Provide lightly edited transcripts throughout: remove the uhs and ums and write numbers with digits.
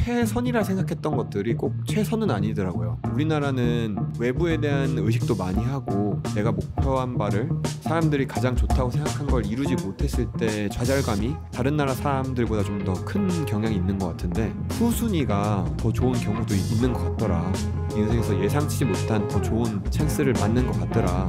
최선이라 생각했던 것들이 꼭 최선은 아니더라고요. 우리나라는 외부에 대한 의식도 많이 하고 내가 목표한 바를 사람들이 가장 좋다고 생각한 걸 이루지 못했을 때 좌절감이 다른 나라 사람들보다 좀 더 큰 경향이 있는 것 같은데 후순위가 더 좋은 경우도 있는 것 같더라. 인생에서 예상치 못한 더 좋은 찬스를 맞는 것 같더라.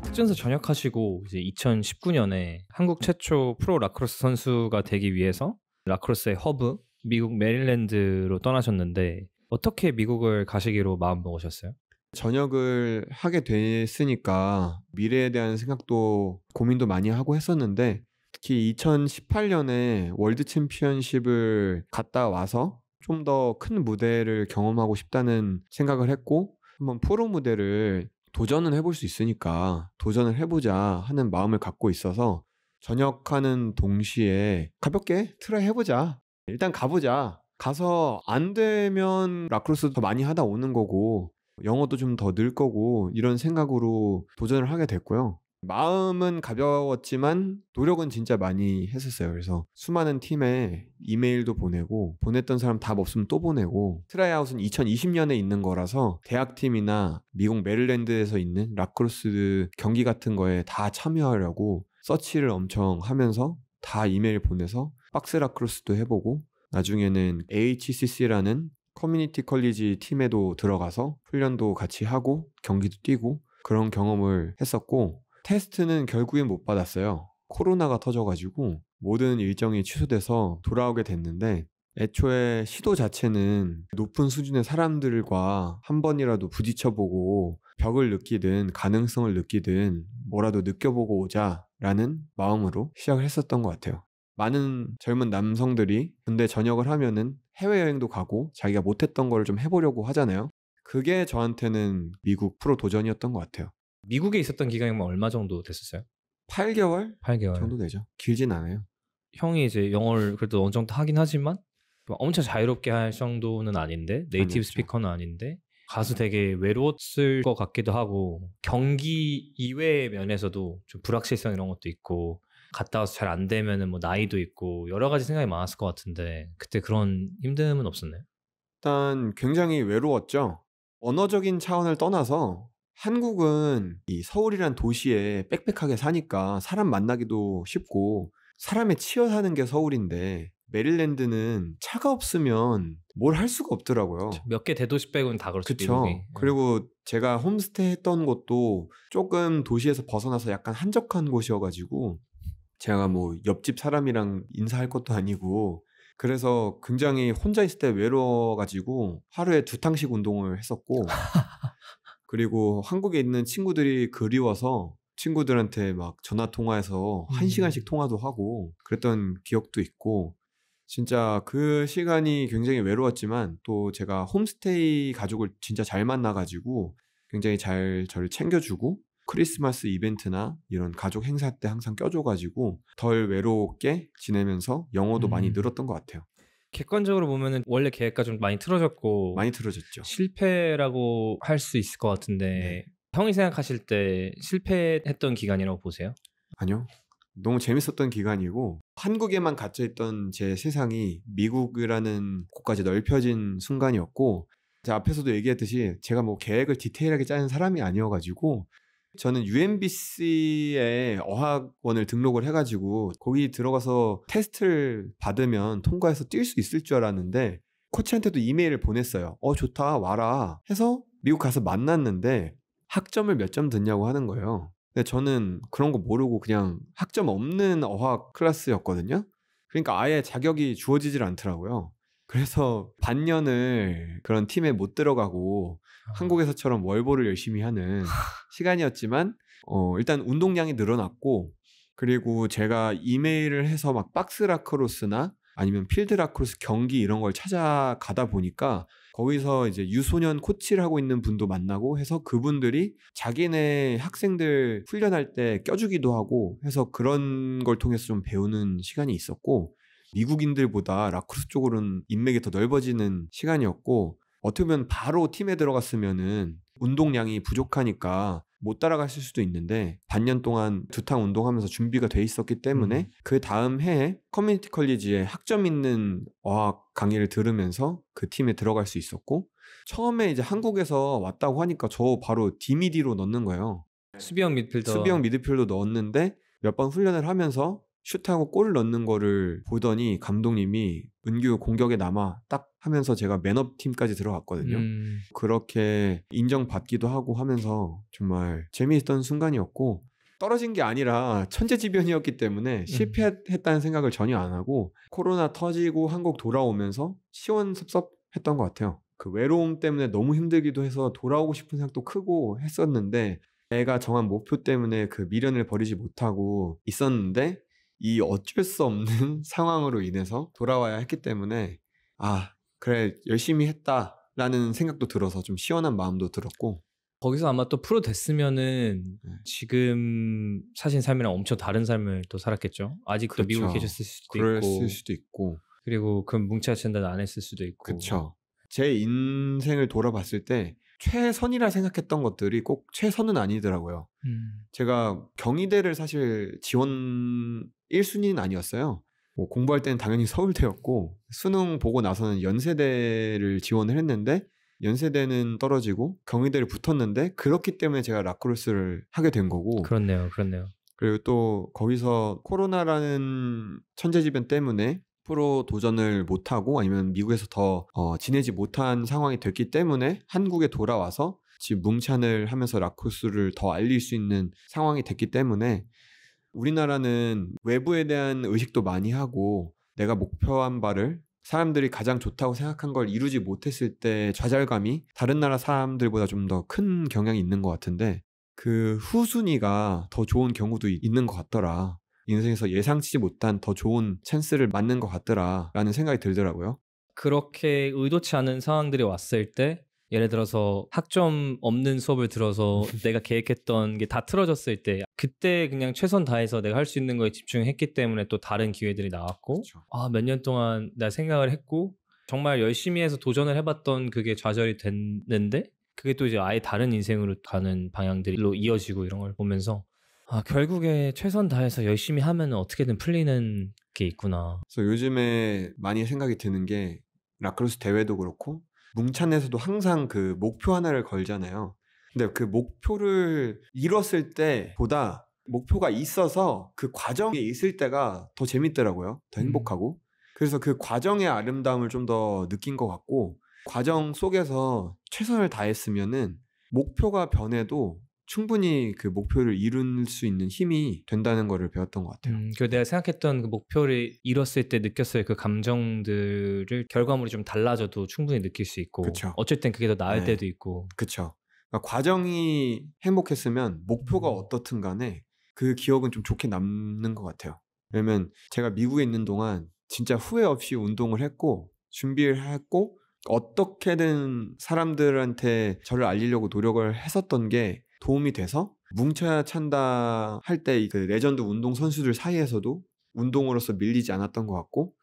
특전사 전역하시고 이제 2019년에 한국 최초 프로 라크로스 선수가 되기 위해서 라크로스의 허브 미국 메릴랜드로 떠나셨는데 어떻게 미국을 가시기로 마음 먹으셨어요? 전역을 하게 됐으니까 미래에 대한 생각도 고민도 많이 하고 했었는데 특히 2018년에 월드 챔피언십을 갔다 와서 좀 더 큰 무대를 경험하고 싶다는 생각을 했고 한번 프로 무대를 도전은 해볼 수 있으니까 도전을 해보자 하는 마음을 갖고 있어서 전역하는 동시에 가볍게 트라이 해보자. 일단 가보자. 가서 안 되면 라크로스 더 많이 하다 오는 거고 영어도 좀 더 늘 거고 이런 생각으로 도전을 하게 됐고요. 마음은 가벼웠지만 노력은 진짜 많이 했었어요. 그래서 수많은 팀에 이메일도 보내고 보냈던 사람 답 없으면 또 보내고 트라이아웃은 2020년에 있는 거라서 대학팀이나 미국 메릴랜드에서 있는 라크로스 경기 같은 거에 다 참여하려고 서치를 엄청 하면서 다 이메일 보내서 박스 라크로스도 해보고 나중에는 AHCC라는 커뮤니티 컬리지 팀에도 들어가서 훈련도 같이 하고 경기도 뛰고 그런 경험을 했었고 테스트는 결국엔 못 받았어요. 코로나가 터져가지고 모든 일정이 취소돼서 돌아오게 됐는데 애초에 시도 자체는 높은 수준의 사람들과 한 번이라도 부딪혀보고 벽을 느끼든 가능성을 느끼든 뭐라도 느껴보고 오자라는 마음으로 시작을 했었던 것 같아요. 많은 젊은 남성들이 군대 전역을 하면은 해외여행도 가고 자기가 못했던 걸 좀 해보려고 하잖아요. 그게 저한테는 미국 프로 도전이었던 것 같아요. 미국에 있었던 기간이 얼마 정도 됐었어요? 8개월 8개월 정도 되죠. 길진 않아요. 형이 이제 영어를 그래도 어느 정도 하긴 하지만 엄청 자유롭게 할 정도는 아닌데 네이티브 아니었죠. 스피커는 아닌데 가서 되게 외로웠을 것 같기도 하고 경기 이외의 면에서도 좀 불확실성 이런 것도 있고 갔다 와서 잘 안 되면은 뭐 나이도 있고 여러 가지 생각이 많았을 것 같은데 그때 그런 힘듦은 없었나요? 일단 굉장히 외로웠죠. 언어적인 차원을 떠나서 한국은 이 서울이란 도시에 빽빽하게 사니까 사람 만나기도 쉽고 사람에 치여 사는 게 서울인데 메릴랜드는 차가 없으면 뭘 할 수가 없더라고요. 몇 개 대도시 빼고는 다 그렇죠. 그쵸. 미국이. 그리고 제가 홈스테이 했던 곳도 조금 도시에서 벗어나서 약간 한적한 곳이어가지고 제가 뭐 옆집 사람이랑 인사할 것도 아니고 그래서 굉장히 혼자 있을 때 외로워가지고 하루에 2탕씩 운동을 했었고 그리고 한국에 있는 친구들이 그리워서 친구들한테 막 전화 통화해서 1시간씩 통화도 하고 그랬던 기억도 있고 진짜 그 시간이 굉장히 외로웠지만 또 제가 홈스테이 가족을 진짜 잘 만나가지고 굉장히 잘 저를 챙겨주고 크리스마스 이벤트나 이런 가족 행사 때 항상 껴줘가지고 덜 외롭게 지내면서 영어도 많이 늘었던 것 같아요. 객관적으로 보면은 원래 계획과 좀 많이 틀어졌고 많이 틀어졌죠. 실패라고 할 수 있을 것 같은데 네. 형이 생각하실 때 실패했던 기간이라고 보세요? 아니요. 너무 재밌었던 기간이고 한국에만 갇혀있던 제 세상이 미국이라는 곳까지 넓혀진 순간이었고 제가 앞에서도 얘기했듯이 제가 뭐 계획을 디테일하게 짜는 사람이 아니어가지고 저는 UMBC에 어학원을 등록을 해가지고 거기 들어가서 테스트를 받으면 통과해서 뛸 수 있을 줄 알았는데 코치한테도 이메일을 보냈어요. 좋다 와라 해서 미국 가서 만났는데 학점을 몇 점 듣냐고 하는 거예요. 근데 저는 그런 거 모르고 그냥 학점 없는 어학 클래스였거든요. 그러니까 아예 자격이 주어지질 않더라고요. 그래서 반년을 그런 팀에 못 들어가고 한국에서처럼 월보를 열심히 하는 시간이었지만 일단 운동량이 늘어났고 그리고 제가 이메일을 해서 막 박스 라크로스나 아니면 필드 라크로스 경기 이런 걸 찾아가다 보니까 거기서 이제 유소년 코치를 하고 있는 분도 만나고 해서 그분들이 자기네 학생들 훈련할 때 껴주기도 하고 해서 그런 걸 통해서 좀 배우는 시간이 있었고 미국인들보다 라크로스 쪽으로는 인맥이 더 넓어지는 시간이었고 어떻게 보면 바로 팀에 들어갔으면은 운동량이 부족하니까 못 따라가실 수도 있는데 반년 동안 두탕 운동하면서 준비가 돼 있었기 때문에 그 다음 해에 커뮤니티 컬리지에 학점 있는 어학 강의를 들으면서 그 팀에 들어갈 수 있었고, 처음에 이제 한국에서 왔다고 하니까 저 바로 디미디로 넣는 거예요. 수비형 미드필더. 수비형 미드필더 넣었는데 몇 번 훈련을 하면서 슛하고 골을 넣는 거를 보더니 감독님이 은규 공격에 남아 딱 하면서 제가 맨업 팀까지 들어갔거든요. 그렇게 인정받기도 하고 하면서 정말 재미있던 순간이었고, 떨어진 게 아니라 천재지변이었기 때문에 실패했다는 생각을 전혀 안 하고 코로나 터지고 한국 돌아오면서 시원섭섭했던 것 같아요. 그 외로움 때문에 너무 힘들기도 해서 돌아오고 싶은 생각도 크고 했었는데, 내가 정한 목표 때문에 그 미련을 버리지 못하고 있었는데 이 어쩔 수 없는 상황으로 인해서 돌아와야 했기 때문에 그래 열심히 했다라는 생각도 들어서 좀 시원한 마음도 들었고, 거기서 아마 또 프로 됐으면은 지금 사신 삶이랑 엄청 다른 삶을 또 살았겠죠. 아직도 그렇죠. 미국에 계셨을 수도 그랬을 수도 있고, 그리고 그 뭉쳐야 찬다는 안 했을 수도 있고. 그렇죠. 제 인생을 돌아봤을 때 최선이라 생각했던 것들이 꼭 최선은 아니더라고요. 제가 경희대를 사실 지원 1순위는 아니었어요. 뭐 공부할 때는 당연히 서울대였고, 수능 보고 나서는 연세대를 지원을 했는데 연세대는 떨어지고 경희대를 붙었는데, 그렇기 때문에 제가 라크로스를 하게 된 거고. 그렇네요. 그리고 또 거기서 코로나라는 천재지변 때문에 프로 도전을 못하고 아니면 미국에서 더 지내지 못한 상황이 됐기 때문에 한국에 돌아와서 지금 뭉찬을 하면서 라크로스를 더 알릴 수 있는 상황이 됐기 때문에, 우리나라는 외부에 대한 의식도 많이 하고 내가 목표한 바를 사람들이 가장 좋다고 생각한 걸 이루지 못했을 때 좌절감이 다른 나라 사람들보다 좀 더 큰 경향이 있는 것 같은데, 그 후순위가 더 좋은 경우도 있는 것 같더라. 인생에서 예상치 못한 더 좋은 찬스를 맞는 것 같더라 라는 생각이 들더라고요. 그렇게 의도치 않은 상황들이 왔을 때, 예를 들어서 학점 없는 수업을 들어서 내가 계획했던 게 다 틀어졌을 때, 그때 그냥 최선 다해서 내가 할 수 있는 거에 집중했기 때문에 또 다른 기회들이 나왔고, 그렇죠. 몇 년 동안 나 생각을 했고 정말 열심히 해서 도전을 해봤던 그게 좌절이 됐는데, 그게 또 이제 아예 다른 인생으로 가는 방향들로 이어지고, 이런 걸 보면서 결국에 최선 다해서 열심히 하면 어떻게든 풀리는 게 있구나. 그래서 요즘에 많이 생각이 드는 게, 라크로스 대회도 그렇고 뭉찬에서도 항상 그 목표 하나를 걸잖아요. 근데 그 목표를 이뤘을 때보다 목표가 있어서 그 과정에 있을 때가 더 재밌더라고요. 더 행복하고. 그래서 그 과정의 아름다움을 좀 더 느낀 것 같고, 과정 속에서 최선을 다했으면은 목표가 변해도 충분히 그 목표를 이룰 수 있는 힘이 된다는 거를 배웠던 것 같아요. 그 내가 생각했던 그 목표를 이뤘을 때 느꼈을 그 감정들을 결과물이 좀 달라져도 충분히 느낄 수 있고, 그쵸. 어쩔 땐 그게 더 나을 네. 때도 있고. 그쵸. 그러니까 과정이 행복했으면 목표가 어떻든 간에 그 기억은 좀 좋게 남는 것 같아요. 왜냐면 제가 미국에 있는 동안 진짜 후회 없이 운동을 했고 준비를 했고 어떻게든 사람들한테 저를 알리려고 노력을 했었던 게 도움이 돼서, 뭉쳐야 찬다 할 때 그 레전드 운동 선수들 사이에서도 운동으로서 밀리지 않았던 것 같고,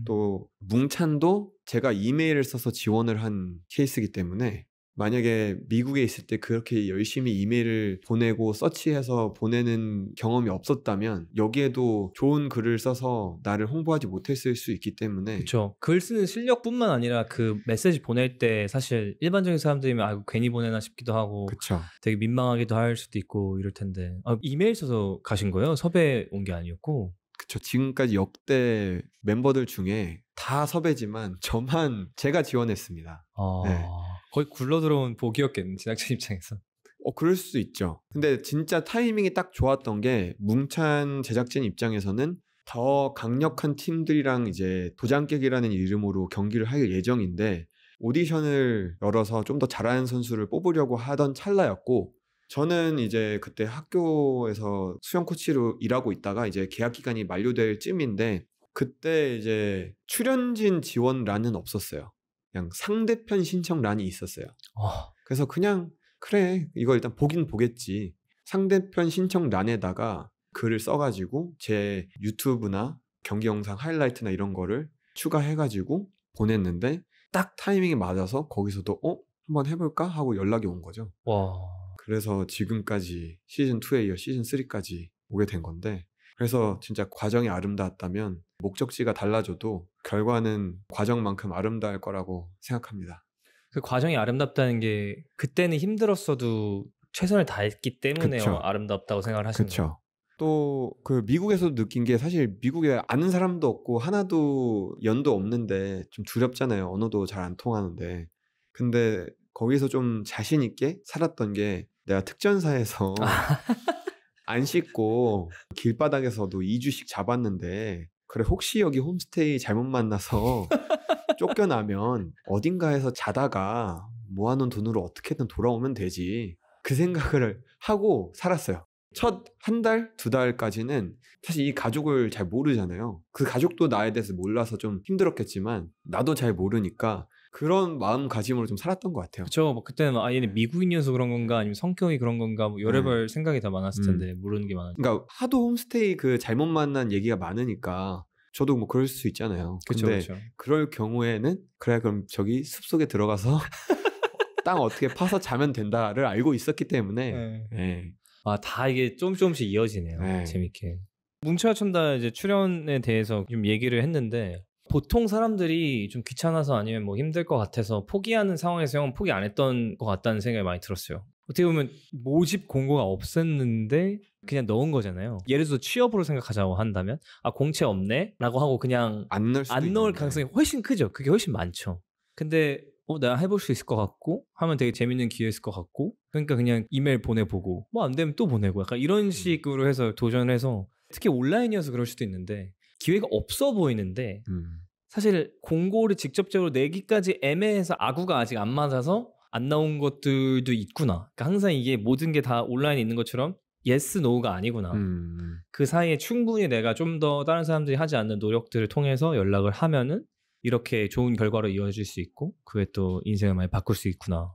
또 뭉찬도 제가 이메일을 써서 지원을 한 케이스이기 때문에, 만약에 미국에 있을 때 그렇게 열심히 이메일을 보내고 서치해서 보내는 경험이 없었다면 여기에도 좋은 글을 써서 나를 홍보하지 못했을 수 있기 때문에. 그렇죠. 글 쓰는 실력뿐만 아니라 그 메시지 보낼 때 사실 일반적인 사람들이면 괜히 보내나 싶기도 하고, 그쵸. 되게 민망하기도 할 수도 있고 이럴 텐데, 이메일 써서 가신 거예요? 섭외 온 게 아니었고? 그쵸. 지금까지 역대 멤버들 중에 다 섭외지만 저만 제가 지원했습니다. 네. 거의 굴러 들어온 복이었겠네, 제작진 입장에서. 그럴 수 있죠. 근데 진짜 타이밍이 딱 좋았던 게, 뭉찬 제작진 입장에서는 더 강력한 팀들이랑 이제 도장깨기라는 이름으로 경기를 할 예정인데, 오디션을 열어서 좀 더 잘하는 선수를 뽑으려고 하던 찰나였고, 저는 이제 그때 학교에서 수영 코치로 일하고 있다가 이제 계약 기간이 만료될 쯤인데, 그때 이제 출연진 지원란은 없었어요. 그냥 상대편 신청란이 있었어요. 그래서 그냥 그래 이거 일단 보긴 보겠지, 상대편 신청란에다가 글을 써가지고 제 유튜브나 경기 영상 하이라이트나 이런 거를 추가해가지고 보냈는데, 딱 타이밍이 맞아서 거기서도 한번 해볼까? 하고 연락이 온 거죠. 와. 그래서 지금까지 시즌2에 이어 시즌3까지 오게 된 건데, 그래서 진짜 과정이 아름다웠다면 목적지가 달라져도 결과는 과정만큼 아름다울 거라고 생각합니다. 그 과정이 아름답다는 게 그때는 힘들었어도 최선을 다했기 때문에 그쵸. 아름답다고 생각을 하시는 거예요. 그쵸. 또 그 미국에서도 느낀 게 사실 미국에 아는 사람도 없고 하나도 연도 없는데 좀 두렵잖아요. 언어도 잘 안 통하는데. 근데 거기서 좀 자신 있게 살았던 게 내가 특전사에서 안 씻고 길바닥에서도 2주씩 잡았는데 그래 혹시 여기 홈스테이 잘못 만나서 쫓겨나면 어딘가에서 자다가 모아놓은 돈으로 어떻게든 돌아오면 되지. 그 생각을 하고 살았어요. 첫 한 달, 두 달까지는 사실 이 가족을 잘 모르잖아요. 그 가족도 나에 대해서 몰라서 좀 힘들었겠지만 나도 잘 모르니까 그런 마음가짐으로 좀 살았던 것 같아요. 그쵸. 뭐 그때는 얘는 미국인이어서 그런 건가 아니면 성격이 그런 건가 뭐 여러별 생각이 다 많았을 텐데 모르는 게 많으니까. 그러니까 하도 홈스테이 그 잘못 만난 얘기가 많으니까 저도 뭐 그럴 수 있잖아요. 근데 그쵸. 그럴 경우에는 그래 그럼 저기 숲속에 들어가서 땅 어떻게 파서 자면 된다를 알고 있었기 때문에 예. 다 이게 조금씩 이어지네요. 네. 재밌게. 뭉쳐야 춘다 이제 출연에 대해서 좀 얘기를 했는데 보통 사람들이 좀 귀찮아서 아니면 뭐 힘들 것 같아서 포기하는 상황에서 형은 포기 안 했던 것 같다는 생각이 많이 들었어요. 어떻게 보면 모집 공고가 없었는데 그냥 넣은 거잖아요. 예를 들어서 취업으로 생각하자고 한다면 공채 없네? 라고 하고 그냥 안 넣을 수도 안 넣을 있는데. 가능성이 훨씬 크죠. 그게 훨씬 많죠. 근데 내가 해볼 수 있을 것 같고 하면 되게 재밌는 기회였을 것 같고 그러니까 그냥 이메일 보내보고 뭐 안 되면 또 보내고 약간 이런 식으로 해서 도전해서 특히 온라인이어서 그럴 수도 있는데 기회가 없어 보이는데 사실 공고를 직접적으로 내기까지 애매해서 아구가 아직 안 맞아서 안 나온 것들도 있구나. 그러니까 항상 이게 모든 게 다 온라인에 있는 것처럼 yes, no가 아니구나. 그 사이에 충분히 내가 좀 더 다른 사람들이 하지 않는 노력들을 통해서 연락을 하면은 이렇게 좋은 결과로 이어질 수 있고 그게 또 인생을 많이 바꿀 수 있구나